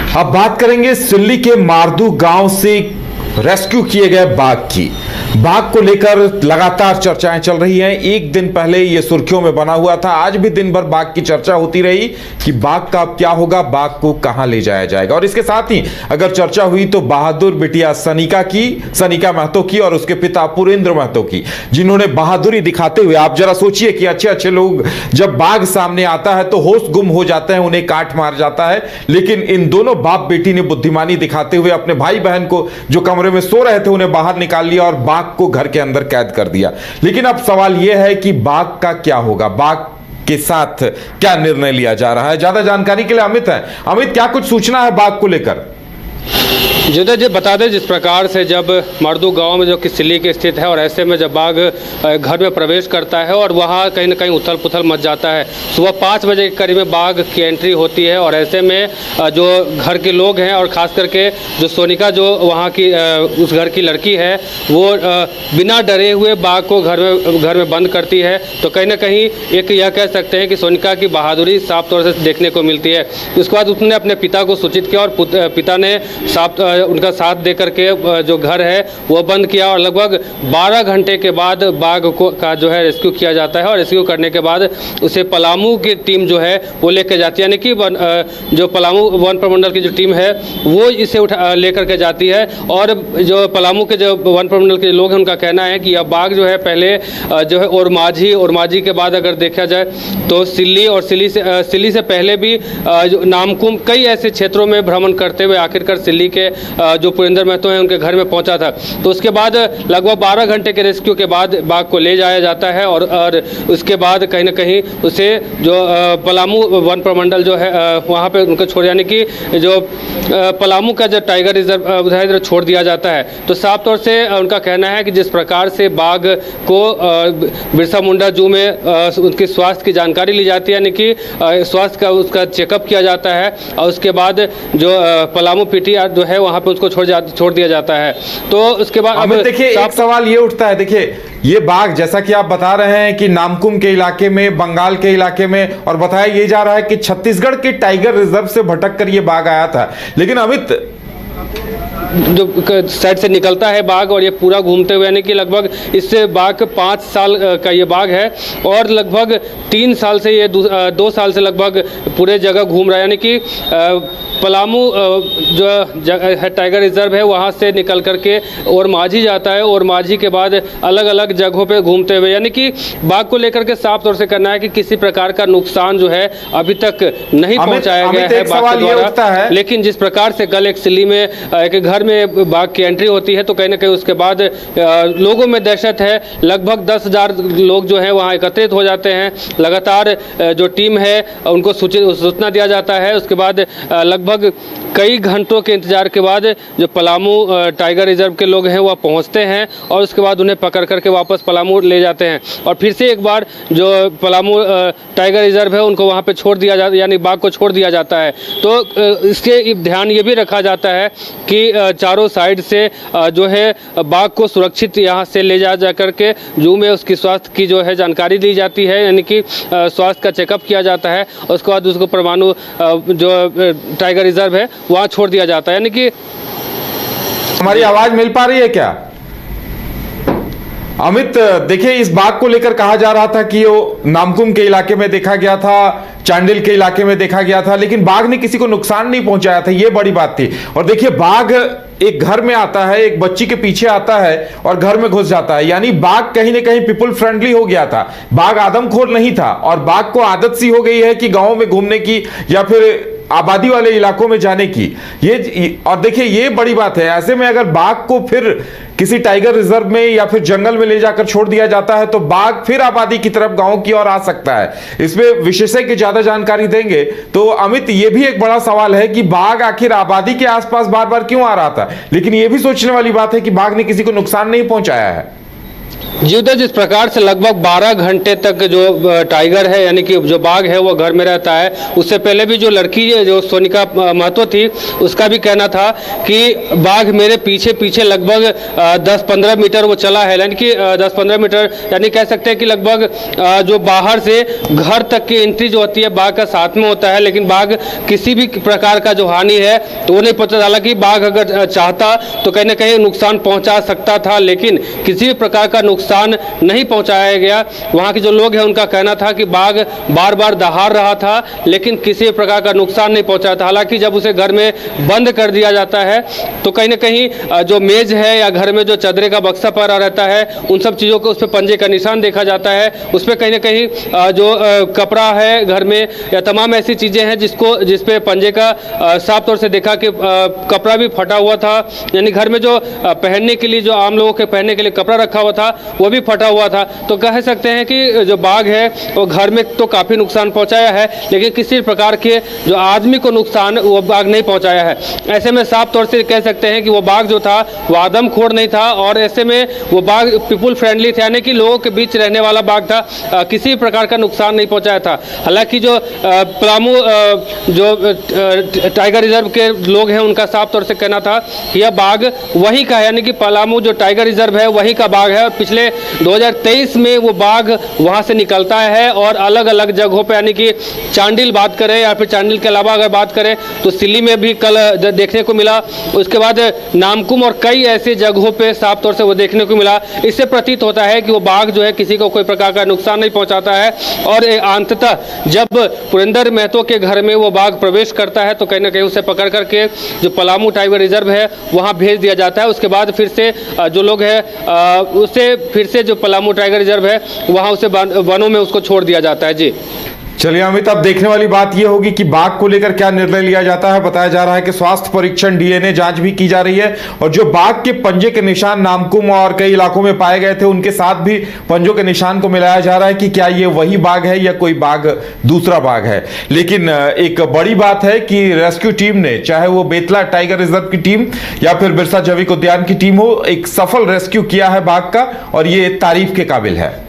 अब बात करेंगे सिल्ली के मारदू गांव से रेस्क्यू किए गए बाघ की। बाघ को लेकर लगातार चर्चाएं चल रही हैं। एक दिन पहले यह सुर्खियों में बना हुआ था, आज भी दिन भर बाघ की चर्चा होती रही कि बाघ का अब क्या होगा, बाघ को कहां ले जाया जाएगा। और इसके साथ ही अगर चर्चा हुई तो बहादुर बिटिया सनिका महतो की और उसके पिता पुरेंद्र महतो की, जिन्होंने बहादुरी दिखाते हुए, आप जरा सोचिए कि अच्छे अच्छे लोग जब बाघ सामने आता है तो होश गुम हो जाते हैं, उन्हें काट मार जाता है, लेकिन इन दोनों बाप बेटी ने बुद्धिमानी दिखाते हुए अपने भाई बहन को जो कमरे में सो रहे थे उन्हें बाहर निकाल लिया और बाघ को घर के अंदर कैद कर दिया। लेकिन अब सवाल यह है कि बाघ का क्या होगा, बाघ के साथ क्या निर्णय लिया जा रहा है। ज्यादा जानकारी के लिए अमित है। अमित, क्या कुछ सूचना है बाघ को लेकर? जी बता दें, जिस प्रकार से जब मारदू गांव में जो कि सिल्ली के स्थित है और ऐसे में जब बाघ घर में प्रवेश करता है और वहां कहीं ना कहीं उथल पुथल मच जाता है। सुबह 5 बजे के करीब में बाघ की एंट्री होती है और ऐसे में जो घर के लोग हैं और ख़ास करके जो सोनिका जो वहां की उस घर की लड़की है वो बिना डरे हुए बाघ को घर में बंद करती है। तो कहीं ना कहीं एक यह कह सकते हैं कि सोनिका की बहादुरी साफ तौर से देखने को मिलती है। उसके बाद उसने अपने पिता को सूचित किया और पिता ने उनका साथ देकर के जो घर है वो बंद किया और लगभग 12 घंटे के बाद बाघ का जो है रेस्क्यू किया जाता है और रेस्क्यू करने के बाद उसे पलामू की टीम जो है वो लेकर जाती है, यानी कि जो पलामू वन प्रमंडल की जो टीम है वो इसे लेकर के जाती है। और जो पलामू के जो वन प्रमंडल के लोग हैं उनका कहना है कि यह बाघ जो है पहले जो है ओरमाझी के बाद अगर देखा जाए तो सिल्ली और सिल्ली से पहले भी नामकुम कई ऐसे क्षेत्रों में भ्रमण करते हुए आखिरकार सिल्ली के जो पुरेंद्र महतो हैं उनके घर में पहुंचा था। तो उसके बाद लगभग 12 घंटे के रेस्क्यू के बाद बाघ को ले जाया जाता है और उसके बाद कहीं ना कहीं उसे जो पलामू वन प्रमंडल जो है वहाँ पे उनको छोड़, यानी कि जो पलामू का जो टाइगर रिजर्व उधर छोड़ दिया जाता है। तो साफ तौर से उनका कहना है कि जिस प्रकार से बाघ को बिरसा मुंडा जू में उनके स्वास्थ्य की जानकारी ली जाती है, यानी कि स्वास्थ्य का उसका चेकअप किया जाता है और उसके बाद जो पलामू पीटीआर जो है वहाँ पे उसको छोड़ दिया जाता है। तो उसके बाद अब देखिए एक सवाल ये उठता है, देखिए ये बाघ जैसा कि आप बता रहे हैं कि नामकुम के इलाके में, बंगाल के इलाके में, और बताया ये जा रहा है कि छत्तीसगढ़ के टाइगर रिजर्व से भटक कर ये बाघ आया था। लेकिन अमित, जो साइड से निकलता है बाघ और ये पूरा घूमते हुए, यानी कि लगभग इससे बाघ 5 साल का ये बाघ है और लगभग 3 साल से ये 2 साल से लगभग पूरे जगह घूम रहा है, यानी कि पलामू जो है टाइगर रिजर्व है वहाँ से निकल करके ओरमाझी जाता है और माझी के बाद अलग अलग जगहों पे घूमते हुए, यानी कि बाघ को लेकर के साफ तौर से करना है कि किसी प्रकार का नुकसान जो है अभी तक नहीं पहुंचाया गया है बाघ के द्वारा। लेकिन जिस प्रकार से कल एक सिल्ली में एक घर में बाघ की एंट्री होती है तो कहीं ना कहीं उसके बाद लोगों में दहशत है। लगभग 10,000 लोग जो है वहाँ एकत्रित हो जाते हैं। लगातार जो टीम है उनको सूचना दिया जाता है। उसके बाद लगभग कई घंटों के इंतजार के बाद जो पलामू टाइगर रिजर्व के लोग हैं वह पहुंचते हैं और उसके बाद उन्हें पकड़ करके वापस पलामू ले जाते हैं और फिर से एक बार जो पलामू टाइगर रिजर्व है उनको वहां पे छोड़ दिया जाता है, यानी बाघ को छोड़ दिया जाता है। तो इसके ध्यान ये भी रखा जाता है कि चारों साइड से जो है बाघ को सुरक्षित यहाँ से ले जा करके जू में उसकी स्वास्थ्य की जो है जानकारी दी जाती है, यानी कि स्वास्थ्य का चेकअप किया जाता है। उसके बाद उसको परमाणु जो टाइगर रिजर्व है वहाँ छोड़ दिया जाता है। यानी कि हमारी आवाज मिल पा रही है क्या अमित? देखिए इस बाघ को लेकर कहा जा रहा था कि वो नामकुम के इलाके में देखा गया था, चांडिल के इलाके में देखा गया था, लेकिन बाघ ने किसी को नुकसान नहीं पहुंचाया था, ये बड़ी बात थी। और देखिए बाघ एक घर में आता है, एक बच्ची के पीछे आता है और घर में घुस जाता है, यानी बाघ कहीं ना कहीं पीपल फ्रेंडली हो गया था। बाघ आदमखोर नहीं था और बाघ को आदत सी हो गई है कि गांव में घूमने की या फिर आबादी वाले इलाकों में जाने की। ये और देखिए ये बड़ी बात है। ऐसे में अगर बाघ को फिर किसी टाइगर रिजर्व में या फिर जंगल में ले जाकर छोड़ दिया जाता है तो बाघ फिर आबादी की तरफ गांव की ओर आ सकता है। इसमें विशेषज्ञ ज्यादा जानकारी देंगे। तो अमित, ये भी एक बड़ा सवाल है कि बाघ आखिर आबादी के आसपास बार बार क्यों आ रहा था, लेकिन ये भी सोचने वाली बात है कि बाघ ने किसी को नुकसान नहीं पहुंचाया है। जी उधर जिस प्रकार से लगभग 12 घंटे तक जो टाइगर है यानी कि जो बाघ है वो घर में रहता है, उससे पहले भी जो लड़की जो सोनिका महतो थी उसका भी कहना था कि बाघ मेरे पीछे पीछे लगभग 10-15 मीटर वो चला है, यानी कि 10-15 मीटर यानी कह सकते हैं कि लगभग जो बाहर से घर तक की एंट्री जो होती है बाघ का साथ में होता है, लेकिन बाघ किसी भी प्रकार का जो हानि है तो वो नहीं पहुंचा। हालांकि बाघ अगर चाहता तो कहीं ना कहीं नुकसान पहुंचा सकता था, लेकिन किसी भी प्रकार का नुकसान नहीं पहुंचाया गया। वहां के जो लोग हैं उनका कहना था कि बाघ बार बार दहाड़ रहा था लेकिन किसी भी प्रकार का नुकसान नहीं पहुंचाया था। हालांकि जब उसे घर में बंद कर दिया जाता है तो कहीं ना कहीं जो मेज है या घर में जो चदरे का बक्सा पड़ा रहता है उन सब चीज़ों को उस पर पंजे का निशान देखा जाता है, उस पर कहीं ना कहीं जो कपड़ा है घर में या तमाम ऐसी चीज़ें हैं जिस पे पंजे का साफ तौर से देखा कि कपड़ा भी फटा हुआ था, यानी घर में जो पहनने के लिए जो आम लोगों के पहनने के लिए कपड़ा रखा हुआ था वो भी फटा हुआ था। तो कह सकते हैं कि जो बाघ है वो घर में तो काफ़ी नुकसान पहुंचाया है लेकिन किसी प्रकार के जो आदमी को नुकसान वो बाघ नहीं पहुंचाया है। ऐसे में साफ तौर से कह सकते हैं कि वो बाघ जो था वो आदमखोर नहीं था और ऐसे में वो बाघ पीपुल फ्रेंडली था, यानी कि लोगों के बीच रहने वाला बाघ था, किसी प्रकार का नुकसान नहीं पहुंचाया था। हालांकि जो पलामू जो टाइगर रिजर्व के लोग हैं उनका साफ तौर से कहना था कि यह बाघ वहीं का है, यानी कि पलामू जो टाइगर रिजर्व है वहीं का बाघ है और पिछले 2023 में वो बाघ वहां से निकलता है और अलग अलग जगहों पे, यानी कि चांडिल बात करें या फिर चांडिल के अलावा अगर बात करें तो सिल्ली में भी कल देखने को मिला, उसके बाद नामकुम और कई ऐसी जगहों पे साफ तौर से वो देखने को मिला। इससे प्रतीत होता है कि वो बाघ जो है किसी को कोई प्रकार का नुकसान नहीं पहुंचाता है और अंततः जब पुरेंद्र महतो के घर में वो बाघ प्रवेश करता है तो कहीं ना कहीं उसे पकड़ करके जो पलामू टाइगर रिजर्व है वहाँ भेज दिया जाता है। उसके बाद फिर से जो लोग हैं उसे फिर से जो पलामू टाइगर रिजर्व है वहाँ उसे वनों में उसको छोड़ दिया जाता है। जी चलिए अमित, अब देखने वाली बात यह होगी कि बाघ को लेकर क्या निर्णय लिया जाता है। बताया जा रहा है कि स्वास्थ्य परीक्षण, डीएनए जांच भी की जा रही है और जो बाघ के पंजे के निशान नामकुम और कई इलाकों में पाए गए थे उनके साथ भी पंजों के निशान को मिलाया जा रहा है कि क्या ये वही बाघ है या कोई बाघ दूसरा बाघ है। लेकिन एक बड़ी बात है कि रेस्क्यू टीम ने, चाहे वो बेतला टाइगर रिजर्व की टीम या फिर बिरसा जैविक उद्यान की टीम हो, एक सफल रेस्क्यू किया है बाघ का और ये तारीफ के काबिल है।